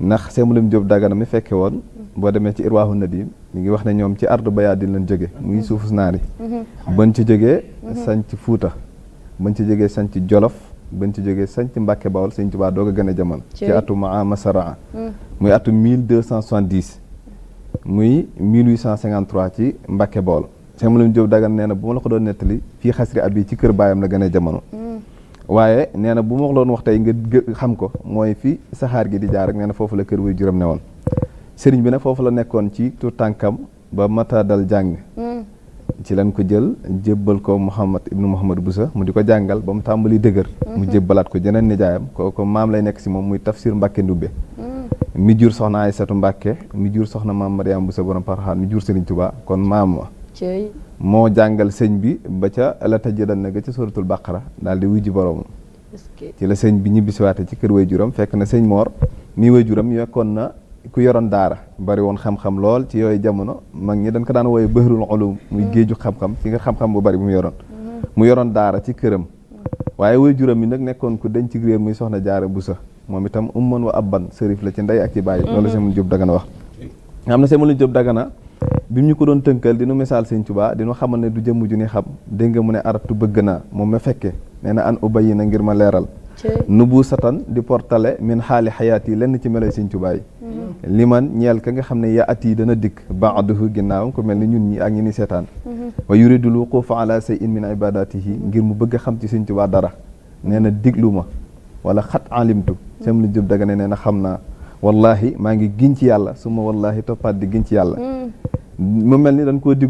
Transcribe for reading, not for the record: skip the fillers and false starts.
ndax Sëñ Mulim Jóob Dagana mi fekke woon boo demee ci Irwaahu Nadim mi ngi wax ne ñoom ci ardu Bayaadin lañ jóge muy suufu naar yi bañ ci jógee sanc Fuuta bañ ci jógee sanc Jolof bañ ci jógee sanc Mbàkke Bawol Sëñ Tuubaa doog a gën a jamono ci atu Maama Saraa muy atu 1270 muy 1853 ci Mbàkke Bawol Sëñ Mulim Jóob Dagana nee na bu ma la ko doon nettali fii xasri ab yi ci kër baayam la gën a jamono waaye nee na bu ma la doon wax tey nga xam ko mooy fi saxaar gi di jaar rek nee na foofu la kër way juróom ne woon sëriñ bi nag foofu la nekkoon ci tu tànkam ba mata dal jàng ci lañ ko jël jébbal ko Mouhamad ibnu Mouhamad Boussa mu di ko jàngal ba mu tàmbali dëgër mu jébbalaat ko jeneen nijaayam ko maam lay nekk si moom muy Tafsir Mbàkke Ndubbe mi jur soxna Aysatu Mbàkke mi jur soxna maam Mariam Boussa borom Parxaan mi jur Sëriñ Tuubaa kon maam ma moo jàngal sëñ bi ba ca la tëjëdal na ga ca suratul Baqara daal di wujji boroomam ci la sëñ bi ñibbisiwaate ci kër way juram fekk na sëñ Moor mi way juram yokkoon na ku yoroon daara bari woon xam-xam lool ci yooyu jamono mag ñi dañ ko daan wooye bëhrul ulum muy géeju xam-xam ci nga xam-xam bu bari bu mu yoroon daara ci këram waaye way juram mi nag nekkoon ku denc ci réer muy soxna Jaara Busa moom itam umman wa abban sërif la ci ndey ak ci bàyyi loolu Sëñ Mulim Jóob Dagana wax xam na Sëñ Mulim Jóob Dagana bi ñu ko doon tënkal dinu misaal Sëñ Tuubaa dinu xamal ne du jëmm ju ni xam dégg nga mu ne aratu bëgg naa moom ma fekke nee na an ubayyi na ngir ma leeral nubu satan di portale min xaali xayaat yi lenn ci meloy Sëñ Tuubaa yi li man ñeel ka nga xam ne ya at yi dana dikk baaduhu ginnaawam ko mel ni ñun ñi ak ñi ni seetaan wa yuridul wuqufa ala say in min ibadatihi ngir mu bëgg a xam ci Sëñ Tuubaa dara nee na diglu ma wala xat alimtu Sëñ Mulim Jóob Dagana nee na xam naa wallahi maa ngi giñ ci yàlla su ma wallahi toppaat di giñ ci yàlla mu mel ni dañ koo diglu